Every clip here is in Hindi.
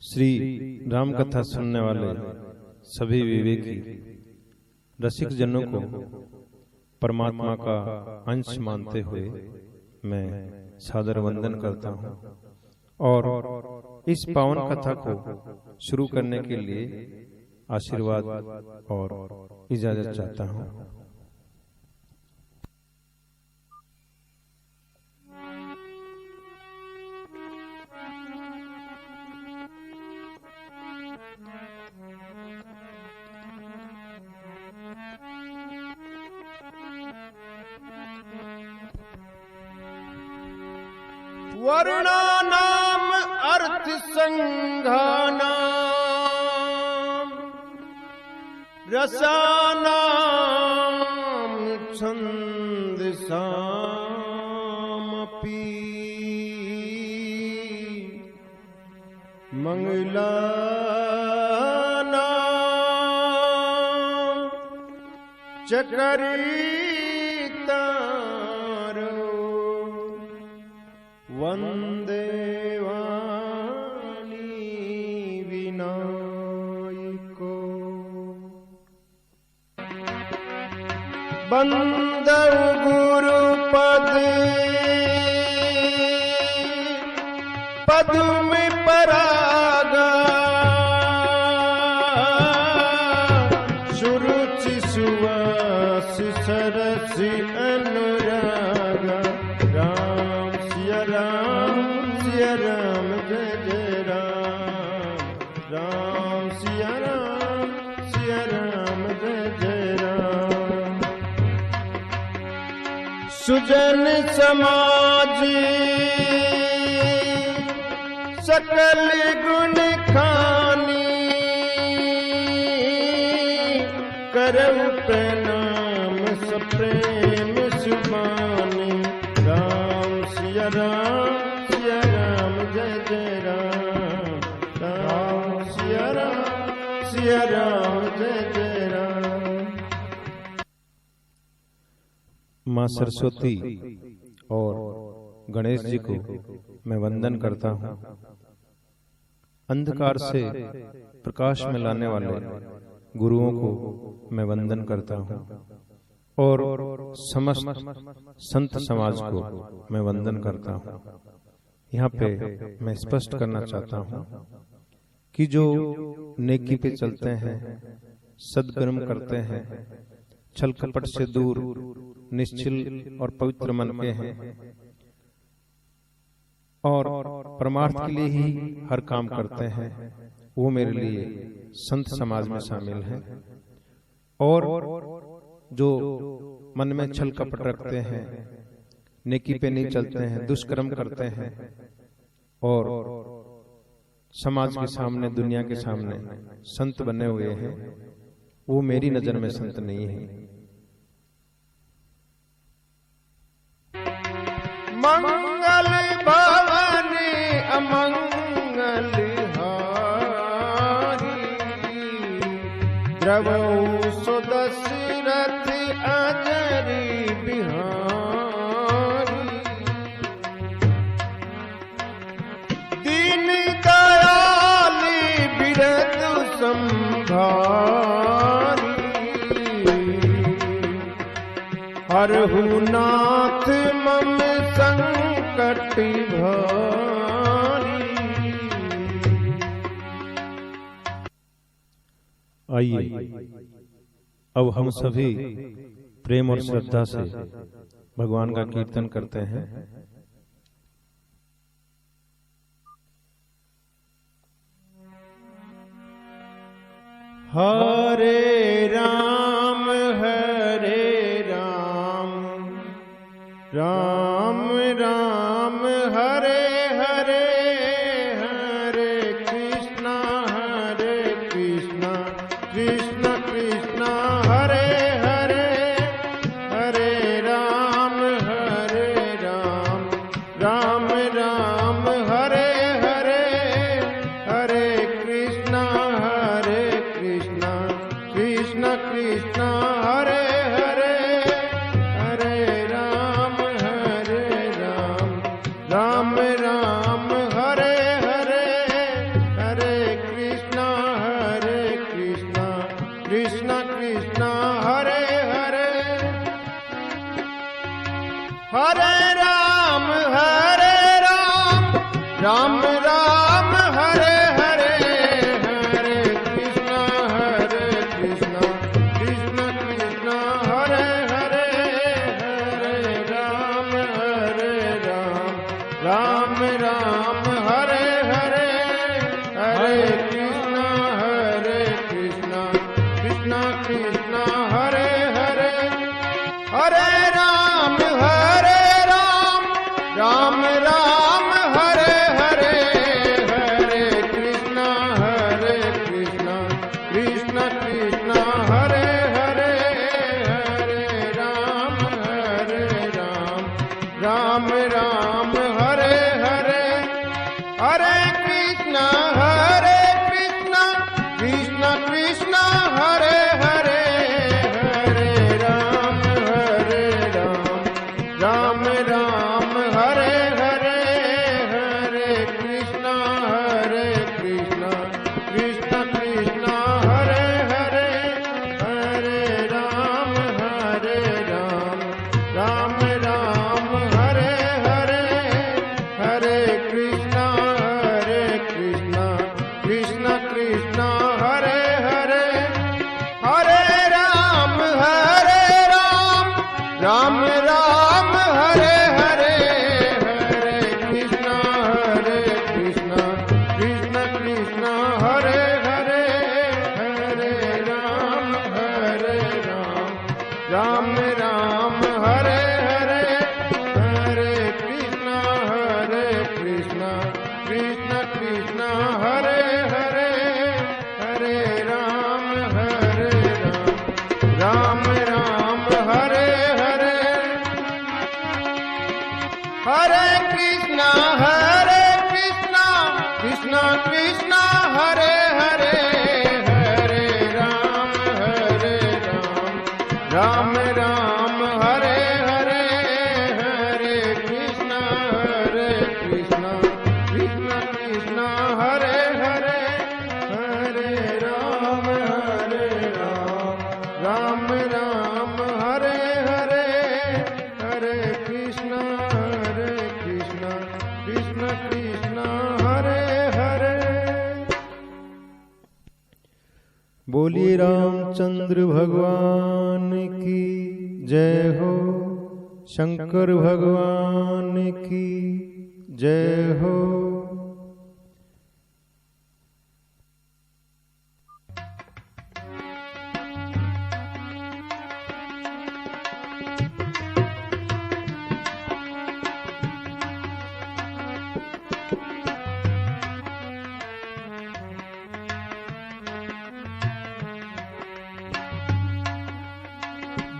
श्री राम कथा सुनने वाले सभी विवेकी रसिक जनों को परमात्मा का अंश मानते हुए मैं सादर वंदन करता हूँ और इस पावन कथा को शुरू करने के लिए आशीर्वाद और इजाजत चाहता हूँ। वर्णानाम अर्थ संघानाम रसानाम छंदसामपि मंगलानाम चकरितारो वंदे वाणी विनायको बंदौ गुरुपद पद्म परागा सुरुचि सुवास सरस अनुरागा राम सिया राम जय जय राम राम सिया राम जय जय राम। सुजन समाज सकल गुण खानी करऊ प्रणाम सप्रेम सुबानी राम सिया राम जय जय राम राम सिया राम जय जय राम। माँ सरस्वती और गणेश जी को मैं वंदन करता हूँ। अंधकार से प्रकाश में लाने वाले गुरुओं को मैं वंदन करता हूँ और समस्त संत समाज को मैं वंदन करता हूँ। यहाँ पे मैं स्पष्ट करना चाहता हूँ कि जो नेकी पे चलते हैं, सद्कर्म करते हैं, छल कपट से दूर निश्चल और पवित्र मन के हैं और परमार्थ के लिए ही हर काम करते हैं, वो मेरे लिए संत समाज में शामिल हैं। और जो मन में छल कपट रखते हैं, नेकी पे नहीं चलते हैं, दुष्कर्म करते हैं और समाज के सामने, दुनिया के सामने संत बने हुए हैं, वो मेरी नजर में संत नहीं है। मंगल भवनी अमंगल हारी द्रवौ सुदशरथ अजरी बिहारी दीन दयाली बिरदु संभारी हरहु नाथ मम संकट भारी। आइए अब हम सभी प्रेम और श्रद्धा से भगवान का कीर्तन करते हैं। हरे राम राम राम हरे हरे हरे कृष्णा कृष्ण कृष्ण हरे हरे हरे राम राम राम हरे हरे हरे कृष्ण कृष्ण कृष्ण हरे हरे हरे राम राम राम हरे हरे हरे राम राम हरे हरे हरे कृष्णा कृष्ण कृष्ण हरे हरे हरे राम राम राम हरे हरे हरे कृष्णा कृष्ण कृष्ण हरे हरे हरे राम राम राम हरे हरे हरे कृष्णा कृष्ण कृष्ण हरे हरे हरे राम राम राम हरे हरे हरे कृष्णा कृष्ण कृष्ण हरे हरे हरे राम राम हरे हरे हरे कृष्णा कृष्ण कृष्ण हरे हरे हरे राम राम हरे हरे हरे कृष्णा कृष्ण कृष्ण हरे हरे हरे राम राम हरे हरे हरे कृष्णा कृष्ण कृष्ण हरे हरे हरे राम राम हरे हरे हरे कृष्णा कृष्ण कृष्ण हरे हरे हरे राम राम हरे हरे हरे कृष्णा कृष्ण कृष्ण हरे हरे हरे राम राम हरे हरे हरे कृष्णा कृष्ण कृष्ण हरे हरे हरे राम राम हरे हरे हरे कृष्णा कृष्ण हरे हरे। बोलिए रामचंद्र भगवान की जय हो, शंकर भगवान की जय हो।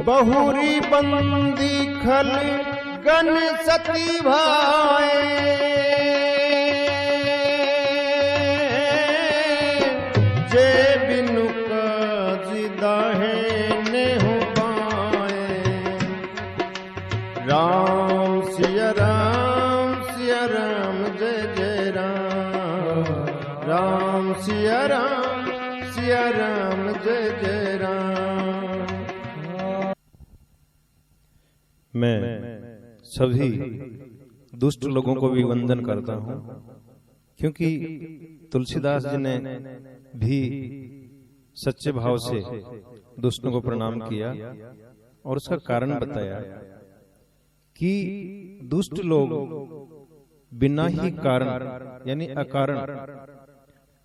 बहुरी बंदी खल गन सती भाए, जे बिनु काजिदाहे ने हो पाए। राम सिया राम जय जय राम, राम सिया राम जय जय राम। मैं सभी दुष्ट लोगों को भी वंदन करता हूँ, क्योंकि तुलसीदास जी ने भी सच्चे भाव से दुष्टों को प्रणाम किया और उसका कारण बताया कि दुष्ट लोग बिना ही कारण यानी अकारण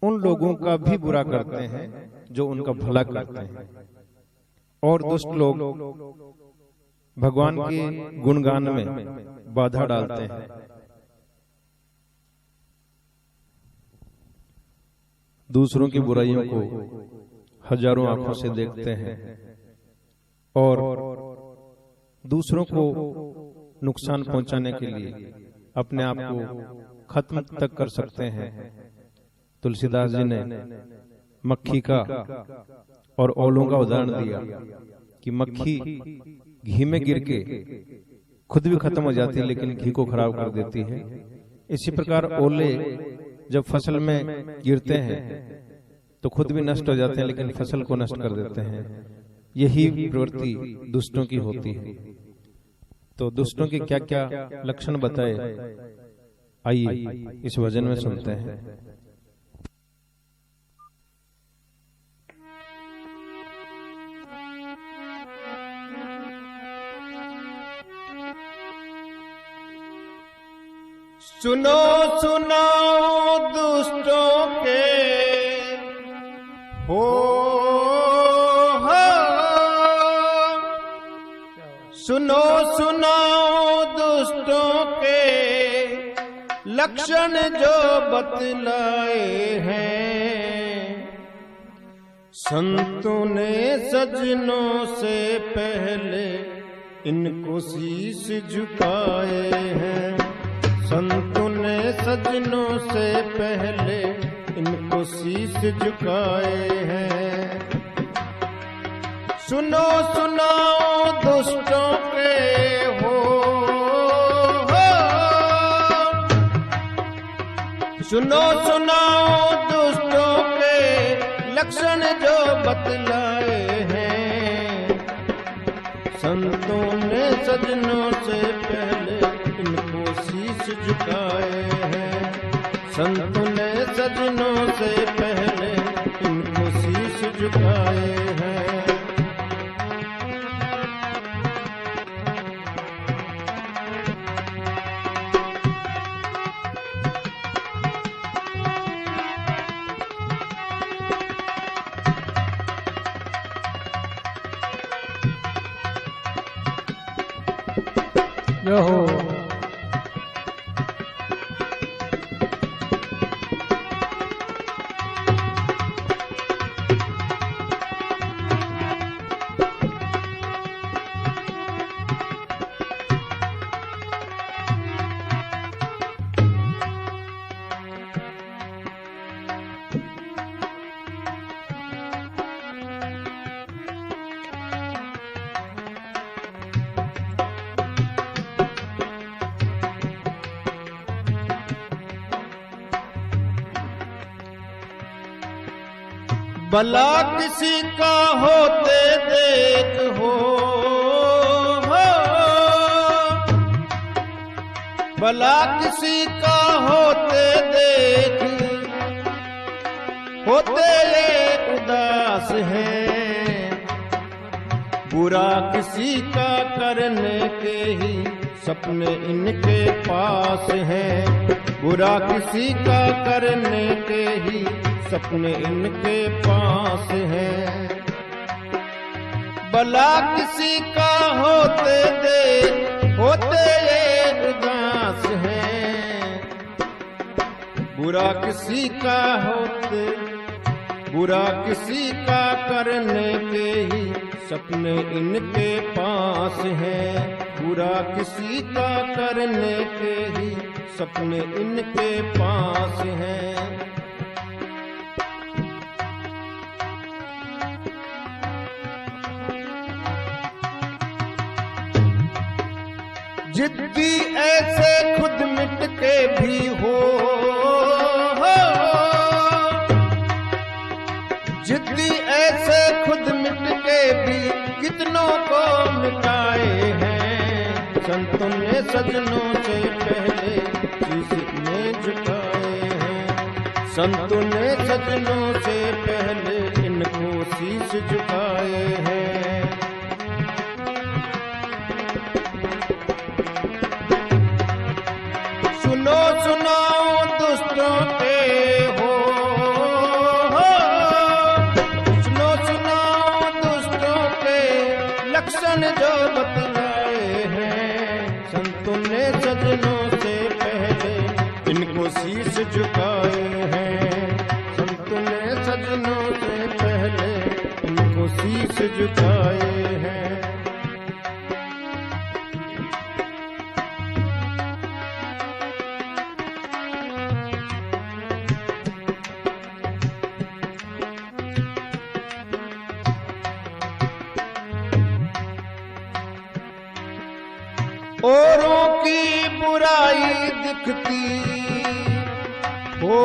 उन लोगों का भी बुरा करते हैं जो उनका भला करते हैं, और दुष्ट लोग भगवान के गुणगान में बाधा डालते हैं। दूसरों की बुराइयों को हजारों आंखों से देखते हैं और दूसरों को नुकसान पहुंचाने के लिए अपने आप को खत्म तक कर सकते हैं। तुलसीदास जी ने मक्खी का और ओलों का उदाहरण दिया कि मक्खी घी में गिर के खुद भी खत्म हो जाती है लेकिन घी को खराब कर देती है। इसी प्रकार ओले जब फसल में गिरते हैं तो खुद भी नष्ट हो जाते हैं लेकिन फसल को नष्ट कर देते हैं। यही प्रवृत्ति दुष्टों की होती है। तो दुष्टों के क्या क्या लक्षण बताए आइए इस भजन में सुनते हैं। सुनो सुनाओ दुष्टों के हो सुनो सुनाओ दुष्टों के लक्षण जो बतलाए हैं। संतों ने सजनों से पहले इनको शीश झुकाए हैं। संतों ने सजनों से पहले इनको शीश झुकाए हैं। सुनो सुनाओ दुष्टों के हो सुनो सुनाओ दुष्टों के लक्षण जो बतलाए हैं। संतों ने सजनों से पहले इनको शीश झुकाए हैं। संतों ने सजनों से पहले इनको शीश झुकाए हैं। जय हो। भला किसी का होते देख हो भला किसी का होते देख होते ये उदास है। बुरा किसी का करने के ही सपने इनके पास हैं। बुरा किसी का करने के ही सपने इनके पास हैं। भला किसी का होते ये उदास हैं। बुरा किसी का बुरा किसी का करने के ही सपने इनके पास हैं। बुरा किसी का करने के ही सपने इनके पास हैं। जिद्दी ऐसे खुद मिट के भी हो जिद्दी ऐसे खुद मिट के भी कितनों को मिटाए हैं। संतों ने सजनों से पहले शीश में झुकाए हैं। संतों ने सजनों से पहले इनको शीश झुकाए हैं। सुनो सुनाओ दुष्टों के हो सुनो सुनाओ दुष्टों के लक्षण जो बतलाए हैं। संतों ने सजनों से पहले इनको शीश झुकाए हैं। संतों ने सजनों से पहले इनको शीश झुकाए हैं। औरों की बुराई दिखती हो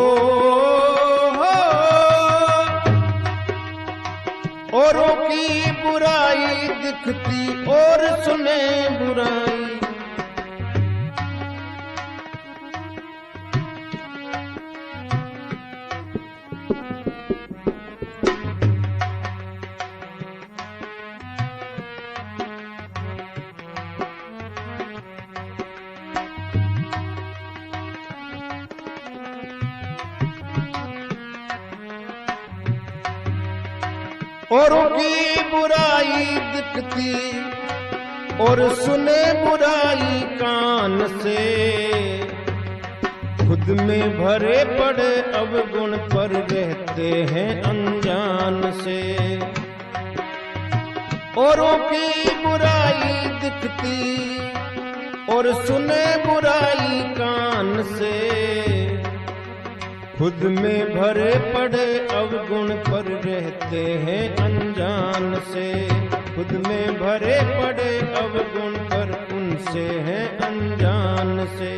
औरों की बुराई दिखती और सुने बुराई औरों की बुराई दिखती और सुने बुराई कान से, खुद में भरे पड़े अवगुण पर रहते हैं अनजान से। औरों की बुराई दिखती और सुने बुराई कान से, खुद में भरे पड़े अवगुण पर रहते हैं अनजान से। खुद में भरे पड़े अवगुण पर उनसे हैं अनजान से।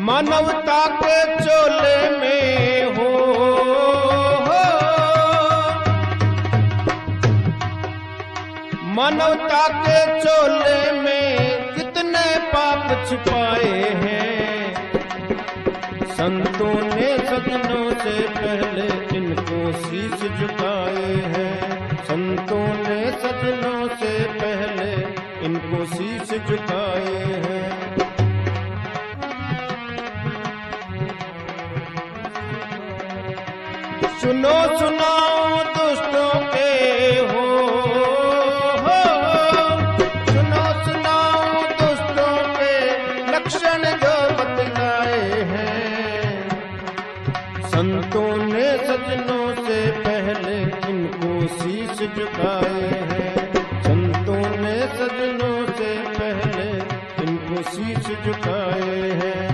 मानवता के चोले में हो मानवता के चोले में कितने पाप छिपाए हैं। संतों ने सजनों से पहले इनको शीश झुकाए हैं। संतों ने सजनों से पहले इनको शीश झुकाए हैं। सुनो सुनाओ दुष्टों के हो सुनो सुनाओ दुष्टों के लक्षण जो बतलाए हैं। संतों ने सजनों से पहले इनको शीश झुकाए हैं। संतों ने सजनों से पहले इनको शीश झुकाए हैं।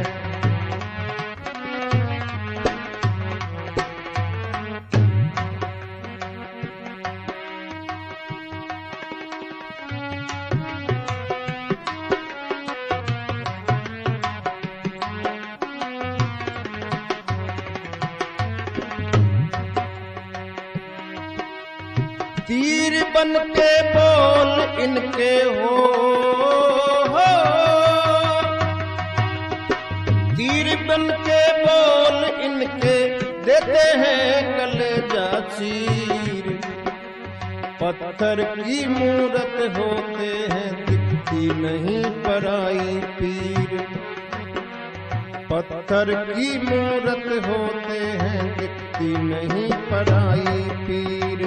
तीर बन के बोल इनके हो तीर बन के बोल इनके देते हैं कलेजा चीर। पत्थर की मूरत होते हैं दिखती नहीं पराई पीर। पत्थर की मूरत होते हैं दिखती नहीं पराई पीर।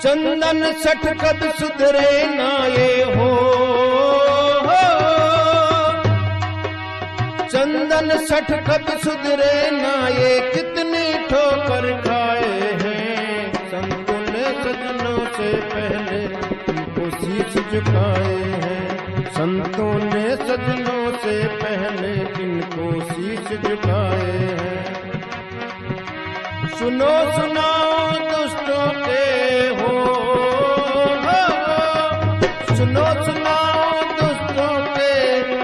चंदन सटकत सुधरे ना ये हो चंदन सटकत सुधरे ना ये कितनी ठोकर खाए हैं। संतों ने सजनों से पहले इनको शीश झुकाए हैं। संतों ने सजनों से पहले इनको शीश झुकाए हैं। सुनो सुनाओ दुष्टों के हो सुनो सुनाओ दुष्टों के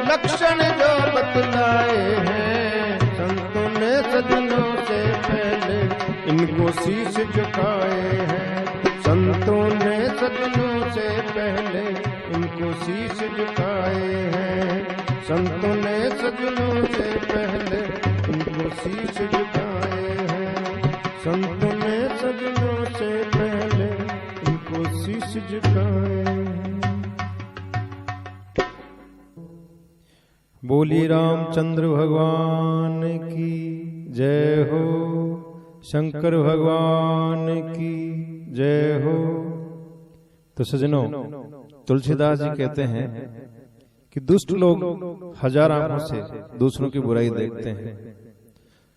लक्षण जो बतलाए हैं। संतों ने सजनों से पहले इनको शीश झुकाए हैं। संतों ने सजनों से पहले इनको शीश झुकाए हैं। संतों ने सजनों से पहले इनको शीश झुकाए हैं। संतों ने सजनों से पहले इनको शीश झुकाए हैं। बोली रामचंद्र भगवान की जय हो। शंकर भगवान की जय हो। तो सजनों, तुलसीदास जी कहते हैं कि दुष्ट लोग हजार आंखों से दूसरों की बुराई देखते हैं,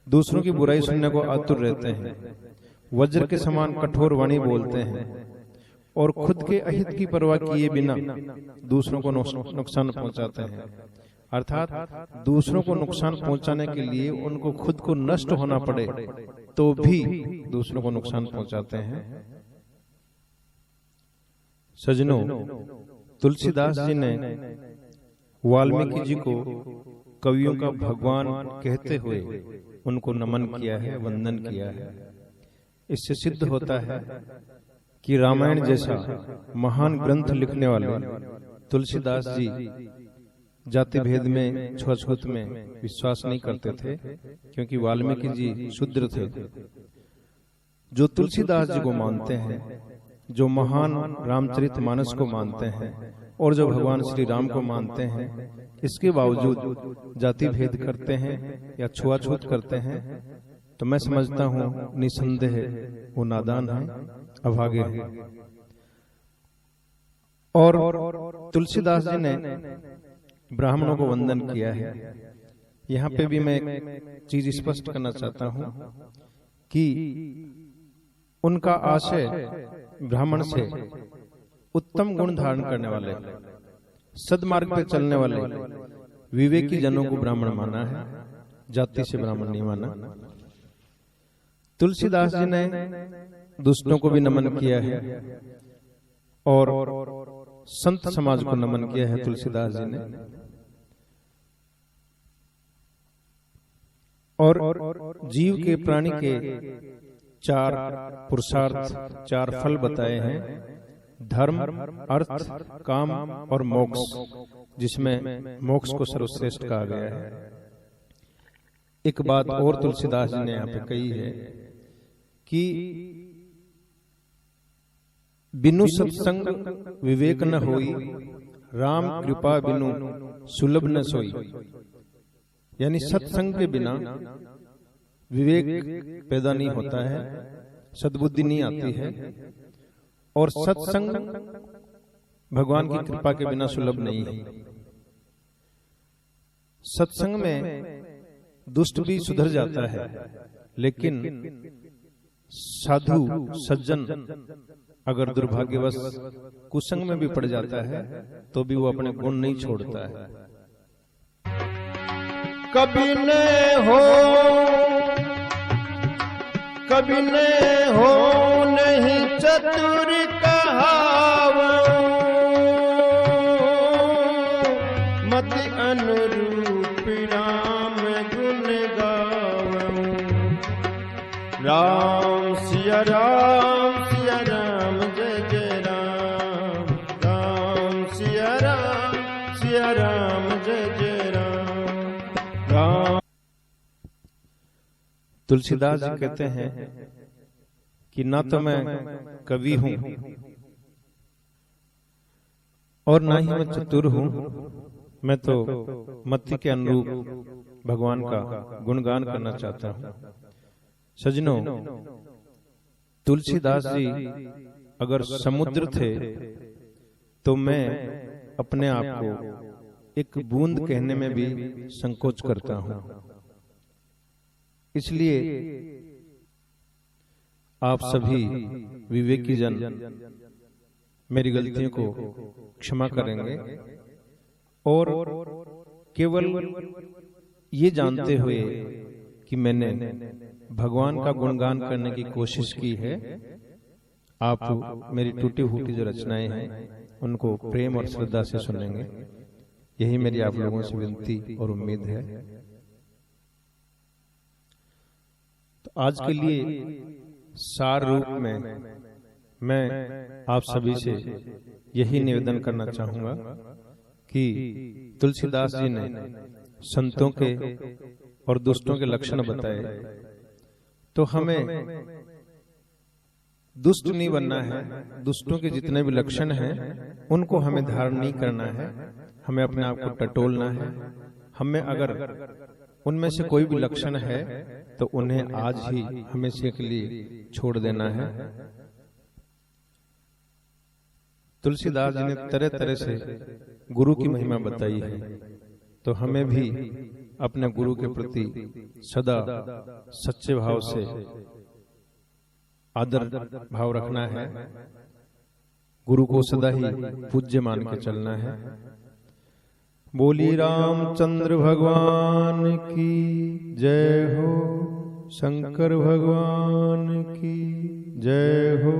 दूसरों की बुराई सुनने को आतुर रहते हैं, वज्र के समान कठोर वाणी बोलते हैं और खुद के अहित की परवाह किए बिना दूसरों को नुकसान पहुंचाते हैं। अर्थात दूसरों को नुकसान पहुंचाने के लिए उनको खुद को नष्ट होना पड़े तो भी दूसरों को नुकसान पहुंचाते हैं। सजनों, तुलसीदास जी ने वाल्मीकि जी को कवियों का भगवान कहते हुए उनको नमन किया है, वंदन किया है। इससे सिद्ध होता है कि रामायण जैसा महान ग्रंथ लिखने वाले तुलसीदास जी जाति भेद में, छुआछूत में विश्वास नहीं करते थे, क्योंकि वाल्मीकि जी शूद्र थे। जो तुलसीदास जी को मानते हैं, जो महान रामचरितमानस को मानते हैं और जो भगवान श्री राम को मानते हैं, इसके बावजूद जाति भेद करते हैं या छुआछूत करते हैं, तो मैं समझता हूं निसंदेह वो नादान है, अभागे है। और तुलसीदास जी ने ब्राह्मणों को वंदन किया है। यहाँ पे भी मैं एक चीज स्पष्ट करना चाहता हूं कि उनका आशय ब्राह्मण से उत्तम गुण धारण करने वाले, सदमार्ग पे चलने वाले विवेकी जनों को ब्राह्मण माना है, जाति से ब्राह्मण नहीं माना। तुलसीदास जी ने दुष्टों को भी नमन किया है और संत समाज को नमन किया है तुलसीदास जी ने। और जीव के, प्राणी के 4 पुरुषार्थ, 4 फल बताए हैं, धर्म, अर्थ, काम और मोक्ष, जिसमें मोक्ष को सर्वश्रेष्ठ कहा गया है। एक बात और तुलसीदास जी ने यहाँ पे कही है कि बिनु सत्संग विवेक न होई, राम कृपा बिनु सुलभ न सोई। यानी सत्संग के बिना विवेक पैदा नहीं होता है, सद्बुद्धि नहीं आती है, और सत्संग भगवान की कृपा के बिना सुलभ नहीं है। सत्संग में दुष्ट भी सुधर जाता है, लेकिन साधु सज्जन अगर दुर्भाग्यवश कुसंग में भी पड़ जाता है तो भी वो अपने गुण नहीं छोड़ता है। कभी न हो, कभी न हो नहीं चतुर कहावो, मति अनुरूप राम गुण गावो। राम सिया राम, सिया राम जय जय राम, राम सिया राम, सिया राम जय जय राम। तुलसीदास जी कहते हैं कि ना तो मैं कवि हूं और ना ही मैं चतुर हूं, मैं तो मति के अनुरूप भगवान का गुणगान करना चाहता हूं। सजनों, तुलसीदास जी अगर समुद्र थे तो मैं अपने आप को एक बूंद कहने में भी संकोच करता हूं। इसलिए आप सभी विवेकी जन मेरी गलतियों को क्षमा करेंगे और केवल ये जानते हुए कि मैंने भगवान का गुणगान करने की कोशिश की है, आप मेरी टूटी फूटी जो रचनाएं हैं उनको प्रेम और श्रद्धा से सुनेंगे। यही मेरी आप लोगों से विनती और उम्मीद है। तो आज के लिए सार रूप में मैं आप सभी से यही निवेदन करना चाहूंगा कि तुलसीदास जी ने संतों के और दुष्टों के लक्षण बताए, तो हमें दुष्ट नहीं बनना है। दुष्टों के जितने भी लक्षण हैं उनको हमें धारण नहीं करना है, हमें अपने आप को टटोलना है। हमें अगर उनमें से कोई भी लक्षण है तो उन्हें आज ही हमेशा के लिए छोड़ देना है। तुलसीदास जी ने तरह तरह से गुरु की महिमा बताई है, तो हमें भी अपने गुरु के प्रति सदा सच्चे भाव से आदर भाव रखना है। गुरु को सदा ही पूज्य मान के चलना है। बोली रामचंद्र भगवान की जय हो, शंकर भगवान की जय हो।